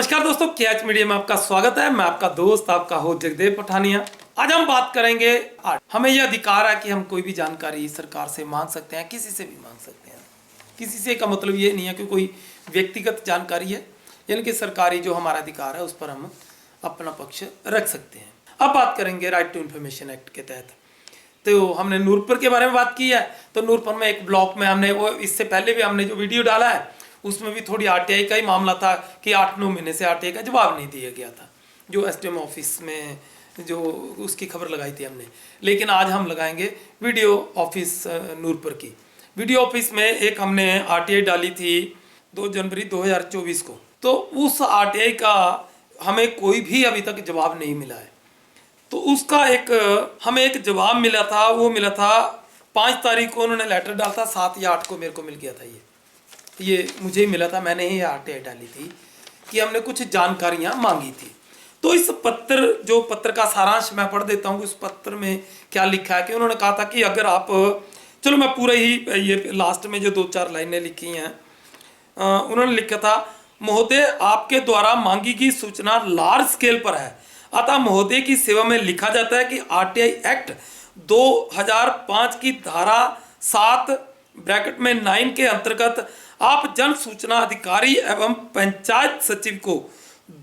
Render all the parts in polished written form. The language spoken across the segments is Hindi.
नमस्कार दोस्तों, KH मीडिया में आपका स्वागत है। मैं आपका दोस्त, आपका होस्ट जगदेव पठानिया। आज हम बात करेंगे हमें यह अधिकार है कि हम कोई भी जानकारी सरकार से मांग सकते हैं, किसी से भी मांग सकते हैं। किसी से का मतलब ये नहीं है कि कोई व्यक्तिगत जानकारी है, यानी कि सरकारी जो हमारा अधिकार है उस पर हम अपना पक्ष रख सकते हैं। अब बात करेंगे राइट टू इन्फॉर्मेशन एक्ट के तहत। तो हमने नूरपुर के बारे में बात की है। तो नूरपुर में एक ब्लॉक में हमने वो, इससे पहले भी हमने जो वीडियो डाला है उसमें भी थोड़ी आरटीआई का ही मामला था कि 8-9 महीने से आरटीआई का जवाब नहीं दिया गया था, जो एसडीएम ऑफिस में जो उसकी खबर लगाई थी हमने। लेकिन आज हम लगाएंगे वीडियो ऑफिस नूरपुर की। वीडियो ऑफिस में एक हमने आरटीआई डाली थी 2 जनवरी 2024 को। तो उस आरटीआई का हमें कोई भी अभी तक जवाब नहीं मिला है। तो उसका हमें एक जवाब मिला था, वो मिला था 5 तारीख को उन्होंने लेटर डाला था, 7 या 8 को मेरे को मिल गया था। ये मुझे ही मिला था, मैंने ही आरटीआई डाली थी कि हमने कुछ जानकारियां मांगी थी। तो इस पत्र का सारांश मैं पढ़ देता हूँ। उस पत्र में क्या लिखा है कि उन्होंने कहा था कि अगर आप, चलो मैं पूरा ही, ये लास्ट में जो 2-4 लाइनें लिखी हैं उन्होंने लिखा था, महोदय आपके द्वारा मांगी गई सूचना लार्ज स्केल पर है, अतः महोदय की सेवा में लिखा जाता है कि आरटीआई एक्ट 2005 की धारा 7 ब्रैकेट में 9 के अंतर्गत आप जन सूचना अधिकारी एवं पंचायत सचिव को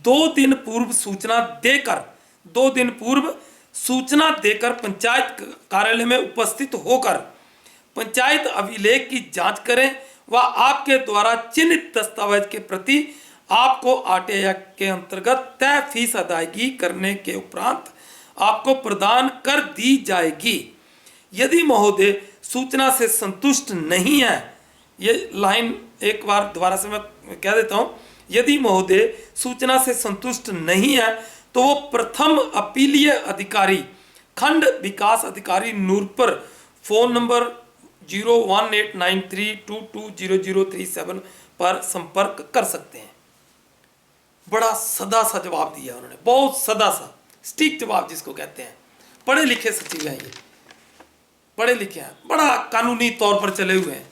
2 दिन पूर्व सूचना देकर पंचायत कार्यालय में उपस्थित होकर पंचायत अभिलेख की जांच करें व आपके द्वारा चिन्हित दस्तावेज के प्रति आपको आरटीआई एक्ट के अंतर्गत तय फीस अदायगी करने के उपरांत आपको प्रदान कर दी जाएगी। यदि महोदय सूचना से संतुष्ट नहीं है, ये लाइन एक बार दोबारा से मैं कह देता हूं, यदि महोदय सूचना से संतुष्ट नहीं है तो वो प्रथम अपीलीय अधिकारी खंड विकास अधिकारी नूरपुर फोन नंबर 01893220037 पर संपर्क कर सकते हैं। बड़ा सदा सा जवाब दिया उन्होंने, बहुत सदा सा स्टिक जवाब जिसको कहते हैं। पढ़े लिखे सचिव हैं, ये पढ़े लिखे हैं, बड़ा कानूनी तौर पर चले हुए हैं।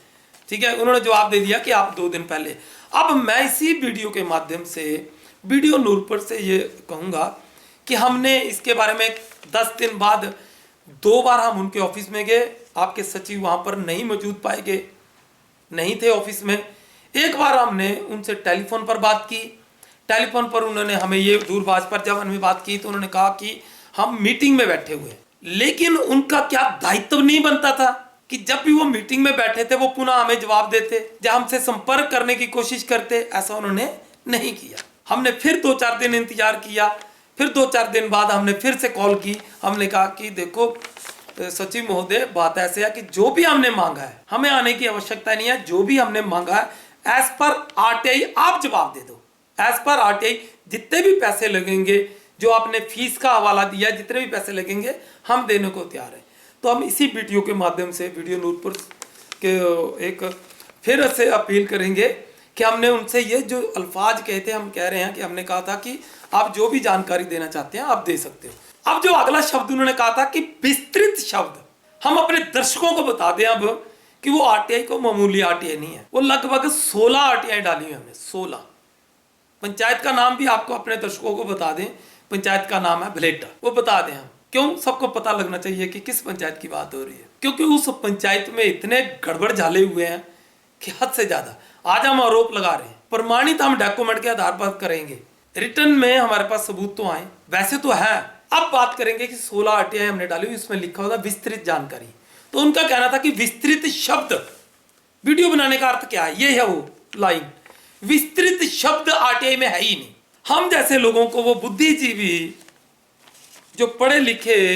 ठीक है, उन्होंने जवाब दे दिया कि आप 2 दिन पहले। अब मैं इसी वीडियो के माध्यम से वीडियो नूरपुर से ये कहूँगा कि हमने इसके बारे में 10 दिन बाद 2 बार हम उनके ऑफिस में गए। आपके सचिव वहाँ पर नहीं मौजूद पाए गए, नहीं थे ऑफिस में। एक बार हमने उनसे टेलीफोन पर बात की। टेलीफोन पर उन्होंने हमें ये दूरभाष पर जब हमने बात की तो उन्होंने कहा कि हम मीटिंग में बैठे हुए हैं। लेकिन उनका क्या दायित्व नहीं बनता था कि जब भी वो मीटिंग में बैठे थे वो पुनः हमें जवाब देते, जब हमसे संपर्क करने की कोशिश करते। ऐसा उन्होंने नहीं किया। हमने फिर 2-4 दिन इंतजार किया। फिर 2-4 दिन बाद हमने फिर से कॉल की। हमने कहा कि देखो सचिव महोदय, बात ऐसे है कि जो भी हमने मांगा है हमें आने की आवश्यकता नहीं है। जो भी हमने मांगा है एज पर आरटीआई आप जवाब दे दो। एज पर आरटीआई जितने भी पैसे लगेंगे, जो आपने फीस का हवाला दिया, जितने भी पैसे लगेंगे हम देने को तैयार हैं। तो हम इसी वीडियो के माध्यम से वीडियो नूरपुर के एक फिर से अपील करेंगे कि हमने उनसे ये जो अल्फाज कहे थे, हम कह रहे हैं कि हमने कहा था कि आप जो भी जानकारी देना चाहते हैं आप दे सकते हो। अब जो अगला शब्द उन्होंने कहा था कि विस्तृत शब्द, हम अपने दर्शकों को बता दें अब कि वो आरटीआई को मामूली आरटीआई नहीं है, वो लगभग 16 आरटीआई डाली हुई हमने, 16। पंचायत का नाम भी आपको अपने दर्शकों को बता दें, पंचायत का नाम है भलेटा, वो बता दें हम। क्यों? सबको पता लगना चाहिए कि किस पंचायत की बात हो रही है, क्योंकि उस पंचायत में इतने गड़बड़ झाले हुए हैं कि हद से ज्यादा। आज हम आरोप लगा रहे हैं, प्रमाणित हम डॉक्यूमेंट के आधार पर करेंगे। रिटर्न में हमारे पास सबूत तो आए, वैसे तो है। अब बात करेंगे कि 16 आरटीआई हमने डाली, इसमें लिखा होगा विस्तृत जानकारी। तो उनका कहना था कि विस्तृत शब्द, वीडियो बनाने का अर्थ क्या है, ये है वो लाइन, विस्तृत शब्द आरटीआई में है ही नहीं। हम जैसे लोगों को, वो बुद्धिजीवी जो पढ़े लिखे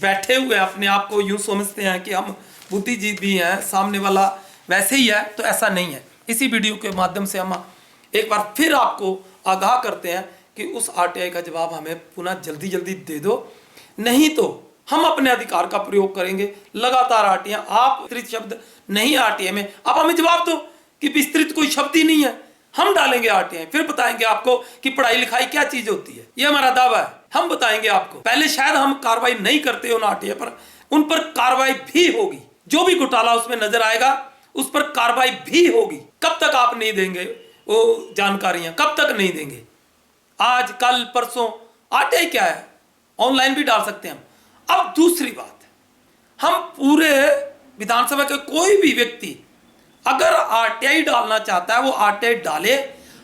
बैठे हुए अपने आप को यूं समझते हैं कि हम बुद्धिजीवी हैं, सामने वाला वैसे ही है, तो ऐसा नहीं है। इसी वीडियो के माध्यम से हम एक बार फिर आपको आगाह करते हैं कि उस आरटीआई का जवाब हमें पुनः जल्दी जल्दी दे दो, नहीं तो हम अपने अधिकार का प्रयोग करेंगे। लगातार आरटीआई, आप विस्तृत शब्द नहीं आरटीआई में, आप हमें जवाब दो कि विस्तृत कोई शब्द ही नहीं है, हम डालेंगे आरटीआई, फिर बताएंगे आपको कि पढ़ाई लिखाई क्या चीज होती है। ये हमारा दावा है, हम बताएंगे आपको। पहले शायद हम कार्रवाई नहीं करते उन आरटीआई पर, उन पर कार्रवाई भी होगी। जो भी घोटाला उसमें नजर आएगा उस पर कार्रवाई भी होगी। कब तक आप नहीं देंगे वो जानकारियां, कब तक नहीं देंगे? आज कल परसों आरटीआई क्या है, ऑनलाइन भी डाल सकते हैं हम। अब दूसरी बात, हम पूरे विधानसभा के कोई भी व्यक्ति अगर आरटीआई डालना चाहता है वो आरटीआई डाले,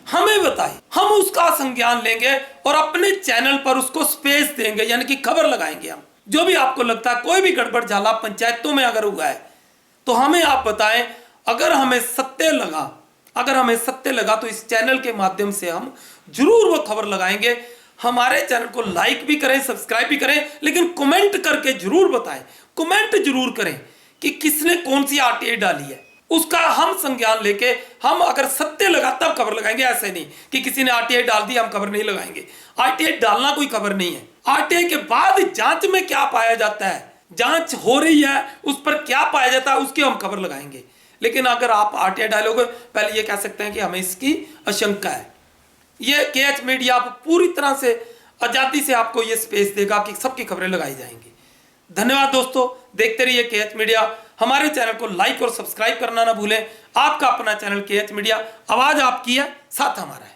हमें बताए, हम उसका संज्ञान लेंगे और अपने चैनल पर उसको स्पेस देंगे, यानी कि खबर लगाएंगे हम। जो भी आपको लगता है कोई भी गड़बड़ झाला पंचायतों में अगर हुआ है तो हमें आप बताएं। अगर हमें सत्य लगा तो इस चैनल के माध्यम से हम जरूर वो खबर लगाएंगे। हमारे चैनल को लाइक भी करें, सब्सक्राइब भी करें, लेकिन कमेंट करके जरूर बताएं, कमेंट जरूर करें कि किसने कौन सी आरटीआई डाली है, उसका हम संज्ञान लेके हम अगर सत्य लगा तब खबर लगाएंगे। ऐसे नहीं कि किसी ने आरटीआई डाल दी हम खबर नहीं लगाएंगे। आरटीआई डालना कोई खबर नहीं है। आरटीआई के बाद जांच में क्या पाया जाता है, जांच हो रही है उस पर क्या पाया जाता है, उसकी हम खबर लगाएंगे। लेकिन अगर आप आरटीआई डालोगे, पहले ये कह सकते हैं कि हमें इसकी आशंका है। ये केएच मीडिया आप पूरी तरह से आजादी से आपको ये स्पेस देगा कि सबकी खबरें लगाई जाएंगी। धन्यवाद दोस्तों, देखते रहिए केएच मीडिया। हमारे चैनल को लाइक और सब्सक्राइब करना ना भूलें। आपका अपना चैनल केएच मीडिया, आवाज आपकी है, साथ हमारा है।